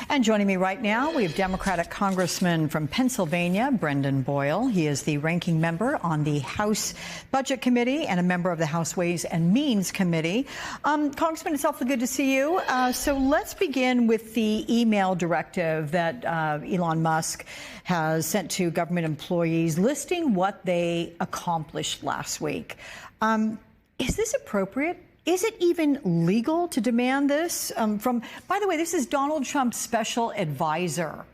And joining me right now, we have Democratic Congressman from Pennsylvania, Brendan Boyle. He is the ranking member on the House Budget Committee and a member of the House Ways and Means Committee. Congressman, it's awfully good to see you. So let's begin with the email directive that Elon Musk has sent to government employees listing what they accomplished last week. Is this appropriate? Is it even legal to demand this by the way, this is Donald Trump's special advisor.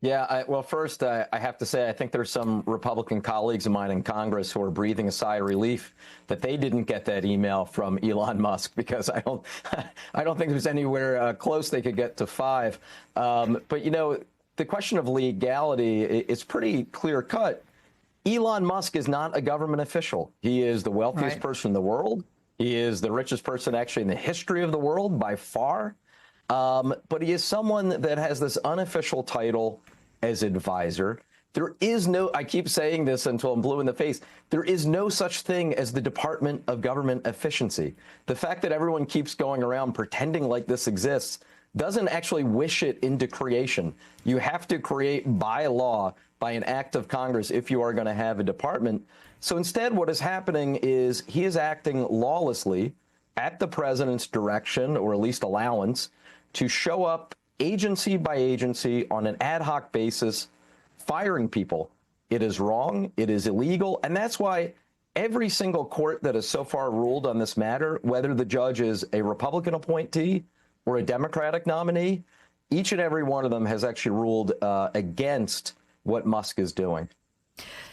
Yeah, well, first, I have to say, I think there's some Republican colleagues of mine in Congress who are breathing a sigh of relief that they didn't get that email from Elon Musk, because I don't think there's anywhere close they could get to 5. But, you know, the question of legality is pretty clear cut. Elon Musk is not a government official. He is the wealthiest person in the world. He is the richest person actually in the history of the world by far. But he is someone that has this unofficial title as advisor. There is no, I keep saying this until I'm blue in the face, there is no such thing as the Department of Government Efficiency. The fact that everyone keeps going around pretending like this exists doesn't actually wish it into creation. You have to create by law, by an act of Congress, if you are going to have a department. So instead, what is happening is he is acting lawlessly at the president's direction, or at least allowance, to show up agency by agency on an ad hoc basis, firing people. It is wrong. It is illegal. And that's why every single court that has so far ruled on this matter, whether the judge is a Republican appointee or a Democratic nominee, each and every one of them has actually ruled against what Musk is doing.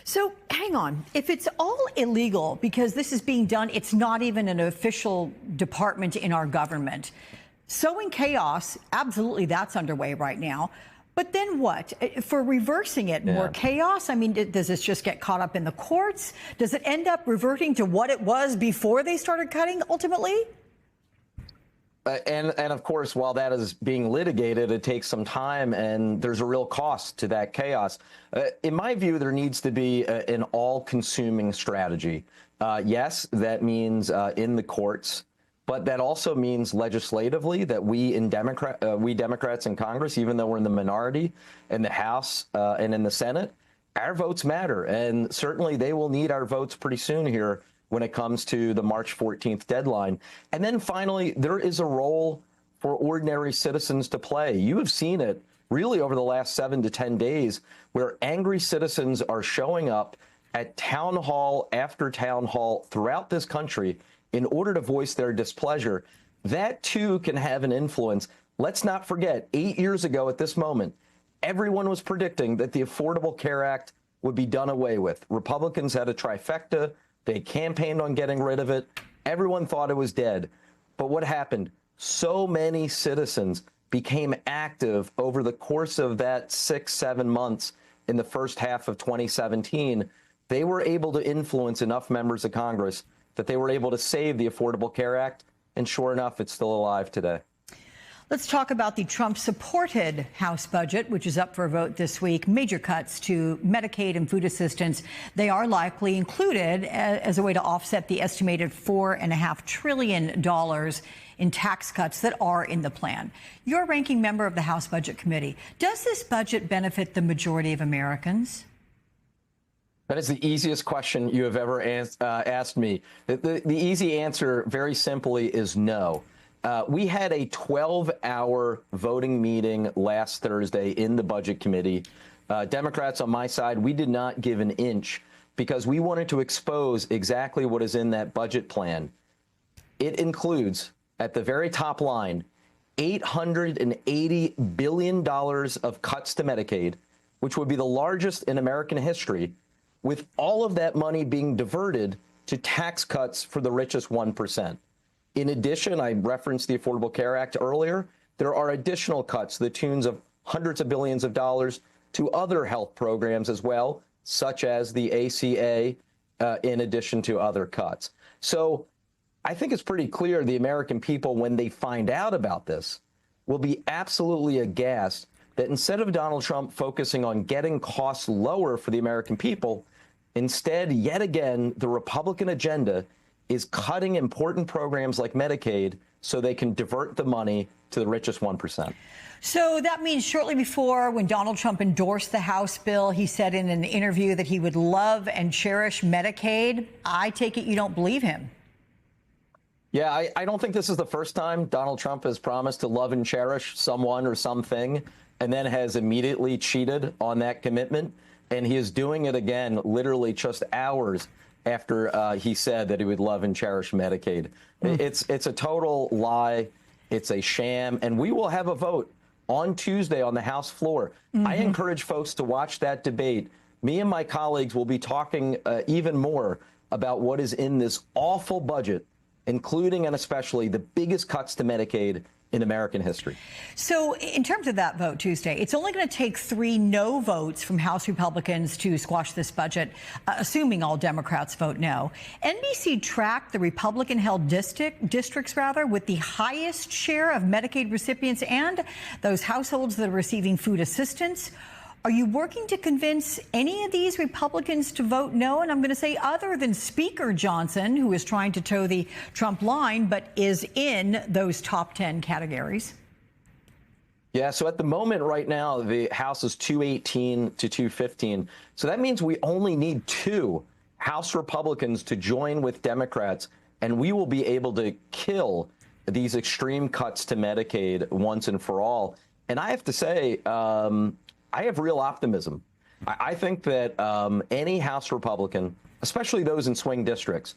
So hang on. If it's all illegal because this is being done, it's not even an official department in our government. Sowing chaos, absolutely, that's underway right now. But then what? For reversing it, more chaos? I mean, does this just get caught up in the courts? Does it end up reverting to what it was before they started cutting ultimately? And of course, while that is being litigated, it takes some time, and there's a real cost to that chaos. In my view, there needs to be an all-consuming strategy. Yes, that means in the courts, but that also means legislatively that we Democrats in Congress, even though we're in the minority in the House and in the Senate, our votes matter, and certainly they will need our votes pretty soon here when it comes to the March 14th deadline. And then finally, there is a role for ordinary citizens to play. You have seen it really over the last 7 to 10 days, where angry citizens are showing up at town hall after town hall throughout this country in order to voice their displeasure. That too can have an influence. Let's not forget, 8 years ago at this moment, everyone was predicting that the Affordable Care Act would be done away with. Republicans had a trifecta. They campaigned on getting rid of it. Everyone thought it was dead. But what happened? So many citizens became active over the course of that 6-7 months in the first half of 2017. They were able to influence enough members of Congress that they were able to save the Affordable Care Act. And sure enough, it's still alive today. Let's talk about the Trump-supported House budget, which is up for a vote this week. Major cuts to Medicaid and food assistance. They are likely included as a way to offset the estimated $4.5 trillion in tax cuts that are in the plan. You're a ranking member of the House Budget Committee. Does this budget benefit the majority of Americans? That is the easiest question you have ever asked me. The easy answer, very simply, is no. We had a 12-hour voting meeting last Thursday in the Budget Committee. Democrats on my side, we did not give an inch because we wanted to expose exactly what is in that budget plan. It includes, at the very top line, $880 billion of cuts to Medicaid, which would be the largest in American history, with all of that money being diverted to tax cuts for the richest 1%. In addition, I referenced the Affordable Care Act earlier. There are additional cuts to the tunes of hundreds of billions of dollars to other health programs as well, such as the ACA, in addition to other cuts. So I think it's pretty clear the American people, when they find out about this, will be absolutely aghast that instead of Donald Trump focusing on getting costs lower for the American people, instead, yet again, the Republican agenda is cutting important programs like Medicaid so they can divert the money to the richest 1%. So that means shortly before, when Donald Trump endorsed the House bill, he said in an interview that he would love and cherish Medicaid. I take it you don't believe him. Yeah, I don't think this is the first time Donald Trump has promised to love and cherish someone or something and then has immediately cheated on that commitment. And he is doing it again, literally just hours after he said that he would love and cherish Medicaid. It's a total lie. It's a sham. And we will have a vote on Tuesday on the House floor. I encourage folks to watch that debate. Me and my colleagues will be talking even more about what is in this awful budget, including and especially the biggest cuts to Medicaid in American history. So in terms of that vote Tuesday, it's only going to take 3 no votes from House Republicans to squash this budget, assuming all Democrats vote no. NBC tracked the Republican-held districts with the highest share of Medicaid recipients and those households that are receiving food assistance. Are you working to convince any of these Republicans to vote no? And I'm going to say other than Speaker Johnson, who is trying to toe the Trump line, but is in those top 10 categories. Yeah, so at the moment right now, the House is 218 to 215. So that means we only need 2 House Republicans to join with Democrats, and we will be able to kill these extreme cuts to Medicaid once and for all. And I have to say, I have real optimism. I think that any House Republican, especially those in swing districts,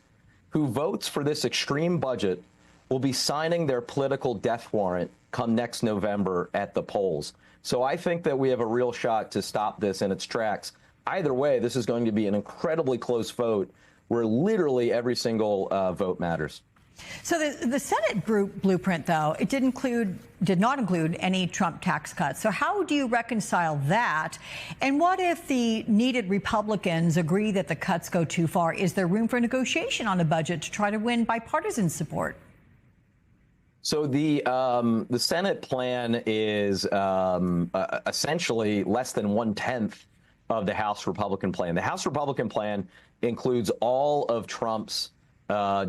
who votes for this extreme budget will be signing their political death warrant come next November at the polls. So I think that we have a real shot to stop this in its tracks. Either way, this is going to be an incredibly close vote where literally every single vote matters. So the Senate blueprint, though, it did not include any Trump tax cuts. So how do you reconcile that? And what if the needed Republicans agree that the cuts go too far? Is there room for negotiation on a budget to try to win bipartisan support? So the Senate plan is essentially less than 1/10 of the House Republican plan. The House Republican plan includes all of Trump's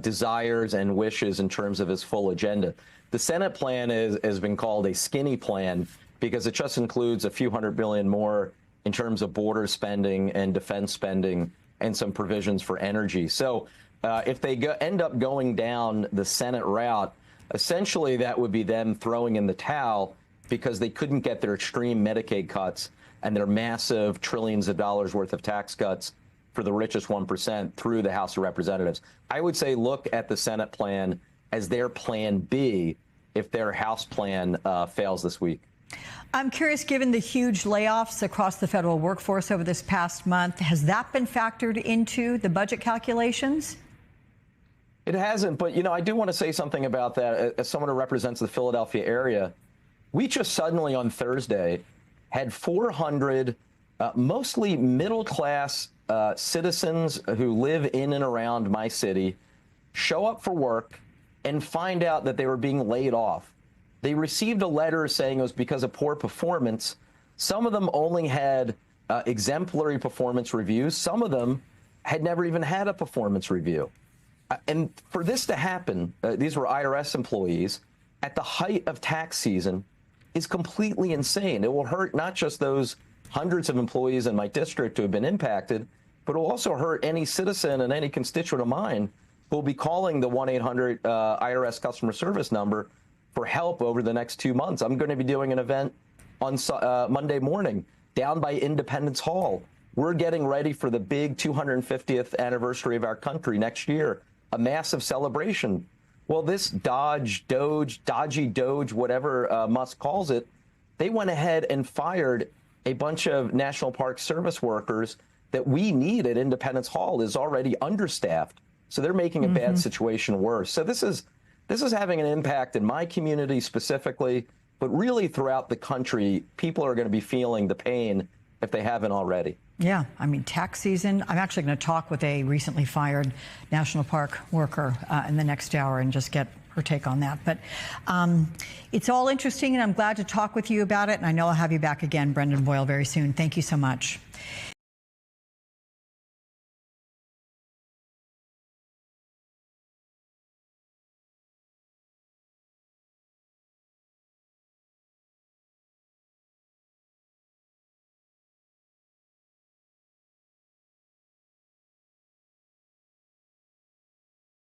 desires and wishes in terms of his full agenda. The Senate plan has been called a skinny plan because it just includes a few $100 billion more in terms of border spending and defense spending and some provisions for energy. So if they end up going down the Senate route, essentially that would be them throwing in the towel because they couldn't get their extreme Medicaid cuts and their massive trillions of dollars worth of tax cuts for the richest 1% through the House of Representatives. I would say look at the Senate plan as their plan B if their House plan fails this week. I'm curious, given the huge layoffs across the federal workforce over this past month, has that been factored into the budget calculations? It hasn't, but, I do want to say something about that. As someone who represents the Philadelphia area, we just suddenly on Thursday had 400 mostly middle-class citizens who live in and around my city show up for work and find out that they were being laid off. They received a letter saying it was because of poor performance. Some of them only had exemplary performance reviews. Some of them had never even had a performance review. And for this to happen, these were IRS employees at the height of tax season is completely insane. It will hurt not just those hundreds of employees in my district who have been impacted, but it will also hurt any citizen and any constituent of mine who will be calling the 1-800 IRS customer service number for help over the next 2 months. I'm going to be doing an event on Monday morning down by Independence Hall. We're getting ready for the big 250th anniversary of our country next year, a massive celebration. Well, this dodgy Doge, whatever Musk calls it, they went ahead and fired a bunch of National Park Service workers that we need at Independence Hall is already understaffed. So they're making a bad situation worse. So this is having an impact in my community specifically, but really throughout the country. People are going to be feeling the pain if they haven't already. Yeah, I mean, tax season. I'm actually going to talk with a recently fired National Park worker in the next hour and just get her take on that. But it's all interesting, and I'm glad to talk with you about it. And I know I'll have you back again, Brendan Boyle, very soon. Thank you so much.